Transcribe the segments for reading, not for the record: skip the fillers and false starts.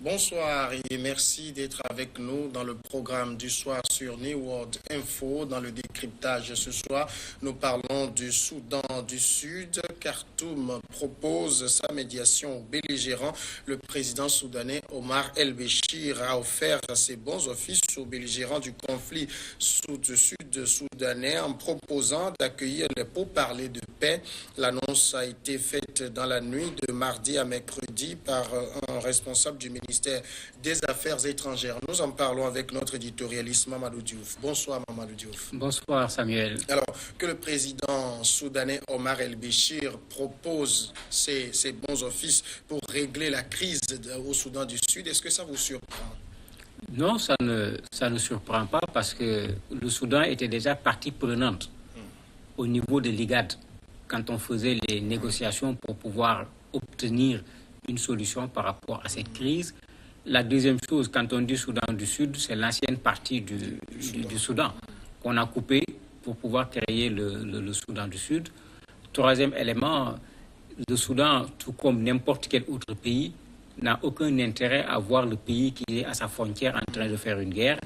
Bonsoir et merci d'être avec nous dans le programme du soir sur New World Info. Dans le décryptage ce soir, nous parlons du Soudan du Sud. Khartoum propose sa médiation aux belligérants. Le président soudanais Omar El-Béchir a offert ses bons offices aux belligérants du conflit sud-soudanais en proposant d'accueillir les pourparlers de paix. L'annonce a été faite dans la nuit de mardi à mercredi par un responsable du ministère des Affaires étrangères. Nous en parlons avec notre éditorialiste Mamadou Diouf. Bonsoir Mamadou Diouf. Bonsoir Samuel. Alors, que le président soudanais Omar El-Béchir propose ses bons offices pour régler la crise au Soudan du Sud, est-ce que ça vous surprend? Non, ça ne surprend pas parce que le Soudan était déjà partie prenante au niveau de l'IGAD quand on faisait les négociations pour pouvoir obtenir une solution par rapport à cette crise. La deuxième chose, quand on dit Soudan du Sud, c'est l'ancienne partie du Soudan qu'on a coupé pour pouvoir créer le Soudan du Sud. Troisième élément, le Soudan, tout comme n'importe quel autre pays, n'a aucun intérêt à voir le pays qui est à sa frontière en train de faire une guerre,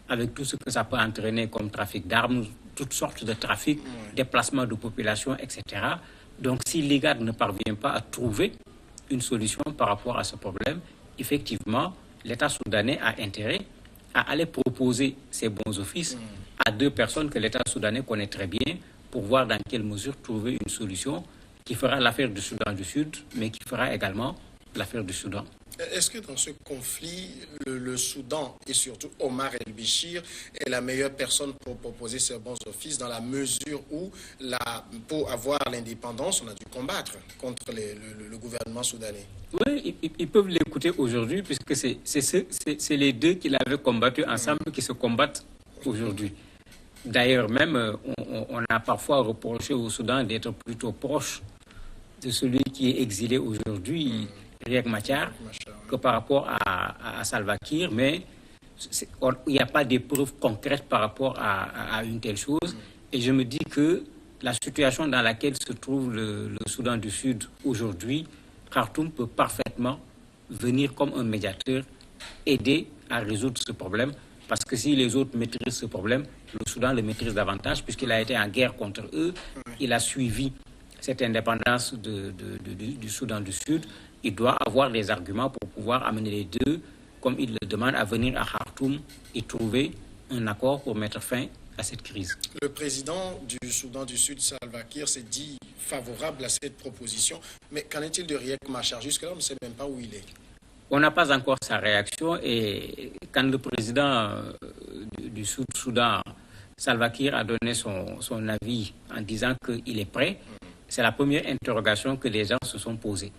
avec tout ce que ça peut entraîner comme trafic d'armes, toutes sortes de trafics, déplacement de population, etc. Donc si l'IGAD ne parvient pas à trouver une solution par rapport à ce problème, effectivement, l'État soudanais a intérêt à aller proposer ses bons offices à deux personnes que l'État soudanais connaît très bien pour voir dans quelle mesure trouver une solution qui fera l'affaire du Soudan du Sud, mais qui fera également l'affaire du Soudan. Est-ce que dans ce conflit, le Soudan et surtout Omar El-Béchir est la meilleure personne pour proposer ses bons offices dans la mesure où, pour avoir l'indépendance, on a dû combattre contre le gouvernement soudanais? Oui, ils peuvent l'écouter aujourd'hui puisque c'est les deux qui l'avaient combattu ensemble qui se combattent aujourd'hui. D'ailleurs, même, on a parfois reproché au Soudan d'être plutôt proche de celui qui est exilé aujourd'hui, Riek Machar, que par rapport à Salva Kiir, mais il n'y a pas de preuves concrètes par rapport à une telle chose. Et je me dis que la situation dans laquelle se trouve le Soudan du Sud aujourd'hui, Khartoum peut parfaitement venir comme un médiateur, aider à résoudre ce problème. Parce que si les autres maîtrisent ce problème, le Soudan le maîtrise davantage, puisqu'il a été en guerre contre eux, il a suivi cette indépendance du Soudan du Sud. Il doit avoir des arguments pour pouvoir amener les deux, comme il le demande, à venir à Khartoum et trouver un accord pour mettre fin à cette crise. Le président du Soudan du Sud, Salva Kiir, s'est dit favorable à cette proposition. Mais qu'en est-il de Riek Machar? Jusque-là, on ne sait même pas où il est. On n'a pas encore sa réaction et quand le président du Soudan, Salva Kiir, a donné son avis en disant qu'il est prêt, c'est la première interrogation que les gens se sont posées.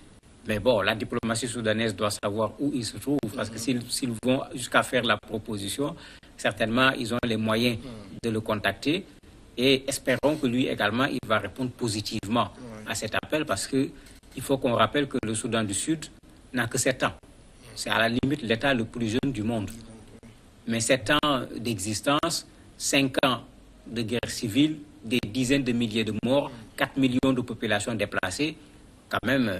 Mais bon, la diplomatie soudanaise doit savoir où il se trouve, parce que s'ils vont jusqu'à faire la proposition, certainement, ils ont les moyens de le contacter. Et espérons que lui également, il va répondre positivement à cet appel, parce qu'il faut qu'on rappelle que le Soudan du Sud n'a que 7 ans. C'est à la limite l'État le plus jeune du monde. Mais 7 ans d'existence, 5 ans de guerre civile, des dizaines de milliers de morts, 4 millions de populations déplacées, quand même...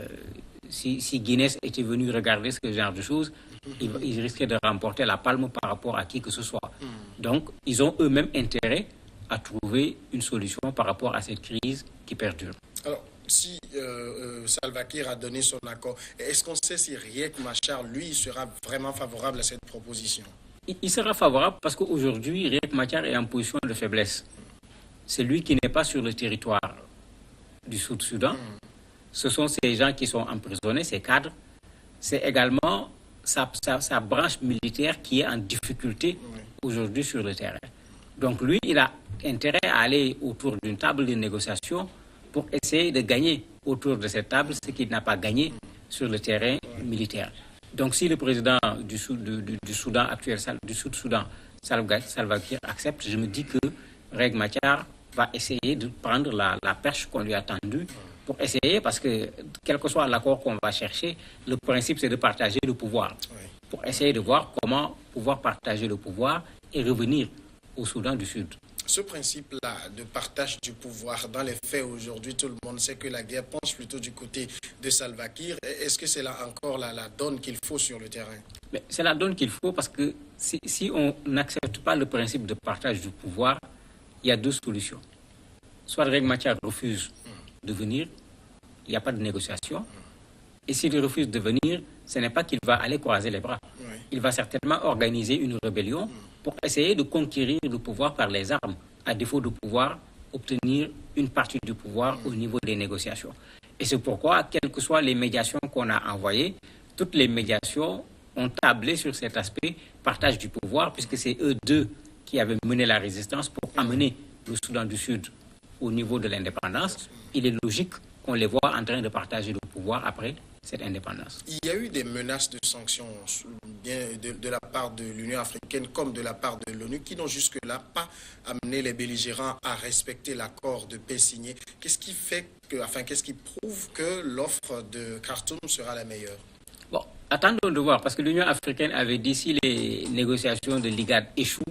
Si Guinness était venu regarder ce genre de choses, il risquait de remporter la palme par rapport à qui que ce soit. Donc, ils ont eux-mêmes intérêt à trouver une solution par rapport à cette crise qui perdure. Alors, si Salva Kiir a donné son accord, est-ce qu'on sait si Riek Machar, lui, sera vraiment favorable à cette proposition? Il sera favorable parce qu'aujourd'hui, Riek Machar est en position de faiblesse. C'est lui qui n'est pas sur le territoire du Sud-Soudan. Ce sont ces gens qui sont emprisonnés, ces cadres. C'est également sa branche militaire qui est en difficulté aujourd'hui sur le terrain. Donc lui, il a intérêt à aller autour d'une table de négociation pour essayer de gagner autour de cette table ce qu'il n'a pas gagné sur le terrain militaire. Donc si le président du Soudan actuel, du Sud-Soudan, Salva Kiir, accepte, je me dis que Riek Machar va essayer de prendre la perche qu'on lui a tendue pour essayer, parce que quel que soit l'accord qu'on va chercher, le principe c'est de partager le pouvoir. Pour essayer de voir comment pouvoir partager le pouvoir et revenir au Soudan du Sud. Ce principe-là de partage du pouvoir, dans les faits aujourd'hui, tout le monde sait que la guerre penche plutôt du côté de Salva Kiir. Est-ce que c'est là encore la donne qu'il faut sur le terrain? C'est la donne qu'il faut parce que si on n'accepte pas le principe de partage du pouvoir, il y a deux solutions. Soit Riek Machar refuse de venir, il n'y a pas de négociation. Et s'il refuse de venir, ce n'est pas qu'il va aller croiser les bras. Oui. Il va certainement organiser une rébellion pour essayer de conquérir le pouvoir par les armes, à défaut de pouvoir obtenir une partie du pouvoir au niveau des négociations. Et c'est pourquoi, quelles que soient les médiations qu'on a envoyées, toutes les médiations ont tablé sur cet aspect partage du pouvoir, puisque c'est eux deux qui avaient mené la résistance pour amener le Soudan du Sud au niveau de l'indépendance. Il est logique qu'on les voit en train de partager le pouvoir après cette indépendance. Il y a eu des menaces de sanctions bien de la part de l'Union africaine comme de la part de l'ONU qui n'ont jusque-là pas amené les belligérants à respecter l'accord de paix signé. Qu'est-ce qui fait que, qu'est-ce qui prouve que l'offre de Khartoum sera la meilleure? Bon, attendons de voir, parce que l'Union africaine avait dit si les négociations de l'IGAD échouent,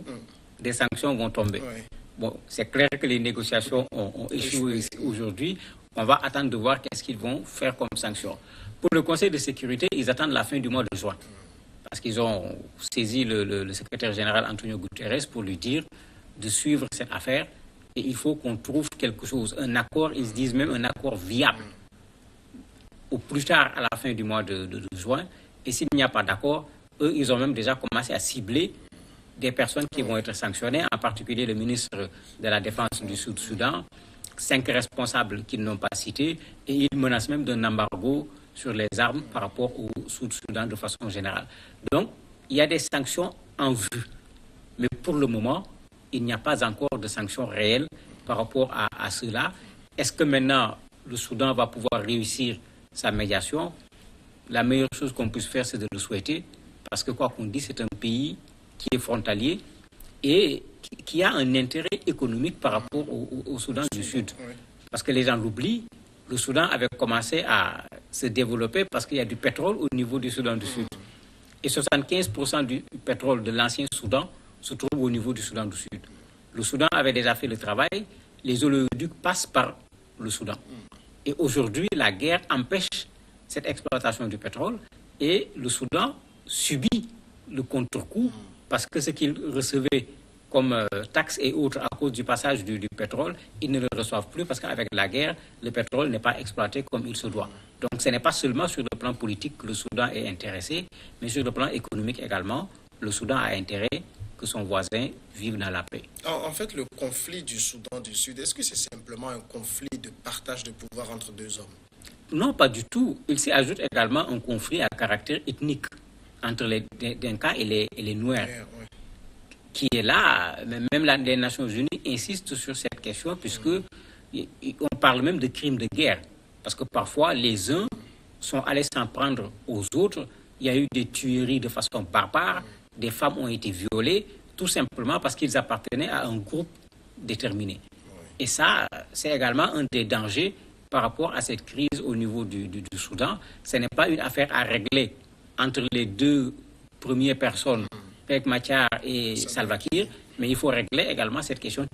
des sanctions vont tomber. Oui. Bon, c'est clair que les négociations ont échoué aujourd'hui. On va attendre de voir qu'est-ce qu'ils vont faire comme sanction. Pour le Conseil de sécurité, ils attendent la fin du mois de juin. Parce qu'ils ont saisi le secrétaire général Antonio Guterres pour lui dire de suivre cette affaire. Et il faut qu'on trouve quelque chose, un accord, ils se disent même un accord viable. Au plus tard, à la fin du mois de juin. Et s'il n'y a pas d'accord, eux, ils ont même déjà commencé à cibler des personnes qui vont être sanctionnées, en particulier le ministre de la Défense du Sud-Soudan, 5 responsables qu'ils n'ont pas cités, et ils menacent même d'un embargo sur les armes par rapport au Sud-Soudan de façon générale. Donc, il y a des sanctions en vue. Mais pour le moment, il n'y a pas encore de sanctions réelles par rapport à cela. Est-ce que maintenant, le Soudan va pouvoir réussir sa médiation? La meilleure chose qu'on puisse faire, c'est de le souhaiter, parce que quoi qu'on dise, c'est un pays qui est frontalier et qui a un intérêt économique par rapport au Soudan du Sud. Parce que les gens l'oublient, le Soudan avait commencé à se développer parce qu'il y a du pétrole au niveau du Soudan du Sud. Et 75% du pétrole de l'ancien Soudan se trouve au niveau du Soudan du Sud. Le Soudan avait déjà fait le travail, les oléoducs passent par le Soudan. Et aujourd'hui, la guerre empêche cette exploitation du pétrole et le Soudan subit le contre-coup parce que ce qu'il recevait comme taxes et autres à cause du passage du pétrole, ils ne le reçoivent plus parce qu'avec la guerre, le pétrole n'est pas exploité comme il se doit. Donc ce n'est pas seulement sur le plan politique que le Soudan est intéressé, mais sur le plan économique également, le Soudan a intérêt que son voisin vive dans la paix. En fait, le conflit du Soudan du Sud, est-ce que c'est simplement un conflit de partage de pouvoir entre deux hommes? Non, pas du tout. Il s'y ajoute également un conflit à caractère ethnique entre les Dinka et les Nuer, qui est là. Même les Nations Unies insistent sur cette question, puisque on parle même de crimes de guerre. Parce que parfois, les uns sont allés s'en prendre aux autres. Il y a eu des tueries de façon barbare. Des femmes ont été violées, tout simplement parce qu'ils appartenaient à un groupe déterminé. Et ça, c'est également un des dangers par rapport à cette crise au niveau du Soudan. Ce n'est pas une affaire à régler entre les deux premières personnes, Riek Machar et Salva Kiir, mais il faut régler également cette question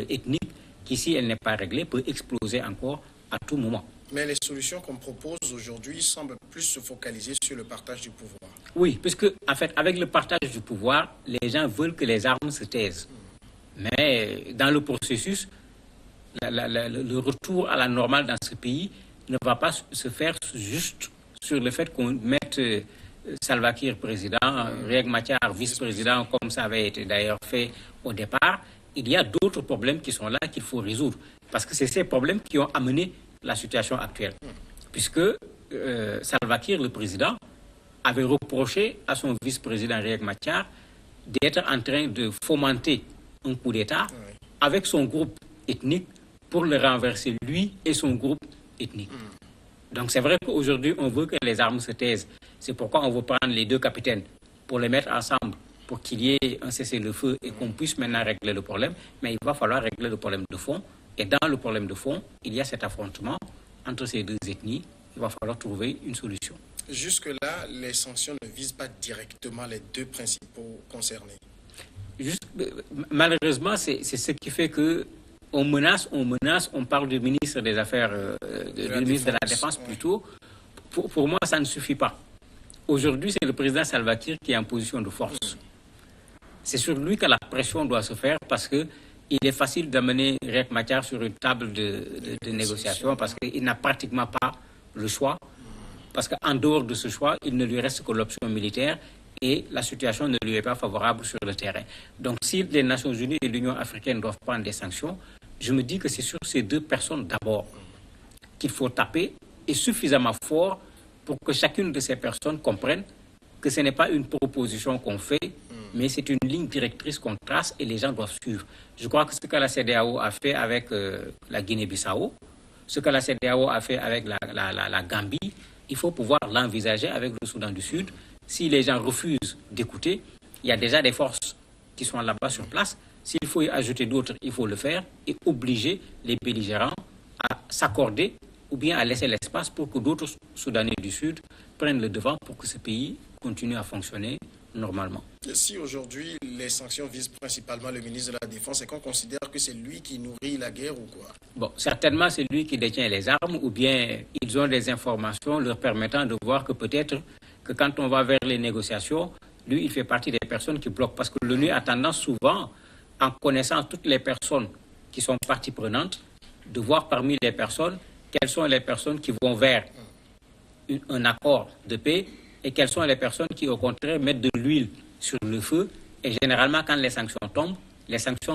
ethnique qui, si elle n'est pas réglée, peut exploser encore à tout moment. Mais les solutions qu'on propose aujourd'hui semblent plus se focaliser sur le partage du pouvoir. Oui, puisque en fait, avec le partage du pouvoir, les gens veulent que les armes se taisent. Mais dans le processus, le retour à la normale dans ce pays ne va pas se faire juste sur le fait qu'on mette Salva Kiir président, Riek Machar vice-président, comme ça avait été d'ailleurs fait au départ. Il y a d'autres problèmes qui sont là qu'il faut résoudre. Parce que c'est ces problèmes qui ont amené la situation actuelle. Puisque Salva Kiir, le président, avait reproché à son vice-président Riek Machar d'être en train de fomenter un coup d'État avec son groupe ethnique pour le renverser lui et son groupe ethnique. Donc c'est vrai qu'aujourd'hui, on veut que les armes se taisent. C'est pourquoi on veut prendre les deux capitaines pour les mettre ensemble, pour qu'il y ait un cessez-le-feu et qu'on puisse maintenant régler le problème. Mais il va falloir régler le problème de fond. Et dans le problème de fond, il y a cet affrontement entre ces deux ethnies. Il va falloir trouver une solution. Jusque-là, les sanctions ne visent pas directement les deux principaux concernés. Malheureusement, c'est ce qui fait que on menace, on parle du ministre des Affaires, du ministre de la Défense plutôt. Pour moi, ça ne suffit pas. Aujourd'hui, c'est le président Salva Kiir qui est en position de force. C'est sur lui que la pression doit se faire parce qu'il est facile d'amener Riek Machar sur une table de négociation parce qu'il n'a pratiquement pas le choix. Parce qu'en dehors de ce choix, il ne lui reste que l'option militaire et la situation ne lui est pas favorable sur le terrain. Donc si les Nations Unies et l'Union africaine doivent prendre des sanctions, je me dis que c'est sur ces deux personnes d'abord qu'il faut taper et suffisamment fort pour que chacune de ces personnes comprenne que ce n'est pas une proposition qu'on fait, mais c'est une ligne directrice qu'on trace et les gens doivent suivre. Je crois que ce que la CEDEAO a fait avec la Guinée-Bissau, ce que la CEDEAO a fait avec la Gambie, il faut pouvoir l'envisager avec le Soudan du Sud. Si les gens refusent d'écouter, il y a déjà des forces qui sont là-bas sur place. S'il faut y ajouter d'autres, il faut le faire et obliger les belligérants à s'accorder ou bien à laisser l'espace pour que d'autres Soudanais du Sud prennent le devant pour que ce pays continue à fonctionner normalement. Si aujourd'hui les sanctions visent principalement le ministre de la Défense, est-ce qu'on considère que c'est lui qui nourrit la guerre ou quoi? Bon, certainement c'est lui qui détient les armes ou bien ils ont des informations leur permettant de voir que peut-être que quand on va vers les négociations, lui il fait partie des personnes qui bloquent parce que l'ONU a tendance souvent, en connaissant toutes les personnes qui sont parties prenantes, de voir parmi les personnes quelles sont les personnes qui vont vers un accord de paix et quelles sont les personnes qui, au contraire, mettent de l'huile sur le feu. Et généralement, quand les sanctions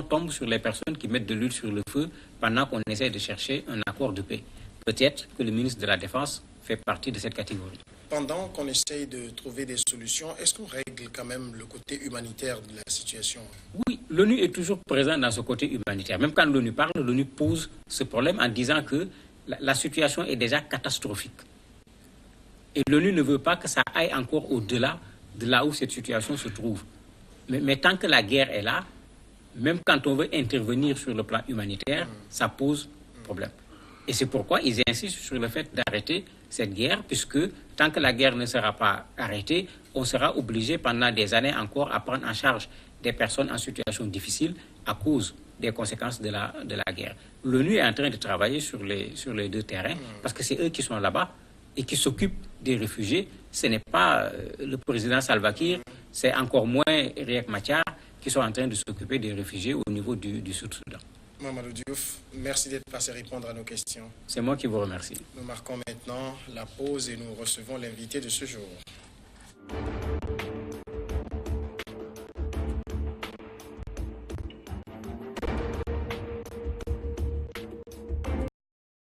tombent sur les personnes qui mettent de l'huile sur le feu pendant qu'on essaie de chercher un accord de paix. Peut-être que le ministre de la Défense fait partie de cette catégorie. Pendant qu'on essaye de trouver des solutions, est-ce qu'on règle quand même le côté humanitaire de la situation? Oui, l'ONU est toujours présente dans ce côté humanitaire. Même quand l'ONU parle, l'ONU pose ce problème en disant que la situation est déjà catastrophique. Et l'ONU ne veut pas que ça aille encore au-delà de là où cette situation se trouve. Mais tant que la guerre est là, même quand on veut intervenir sur le plan humanitaire, ça pose problème. Et c'est pourquoi ils insistent sur le fait d'arrêter cette guerre, puisque tant que la guerre ne sera pas arrêtée, on sera obligé pendant des années encore à prendre en charge des personnes en situation difficile à cause des conséquences de la guerre. L'ONU est en train de travailler sur les deux terrains, parce que c'est eux qui sont là-bas et qui s'occupent des réfugiés. Ce n'est pas le président Salva Kiir, c'est encore moins Riek Machar qui sont en train de s'occuper des réfugiés au niveau du Sud-Soudan. Mamadou Diouf, merci d'être passé répondre à nos questions. C'est moi qui vous remercie. Nous marquons maintenant la pause et nous recevons l'invité de ce jour.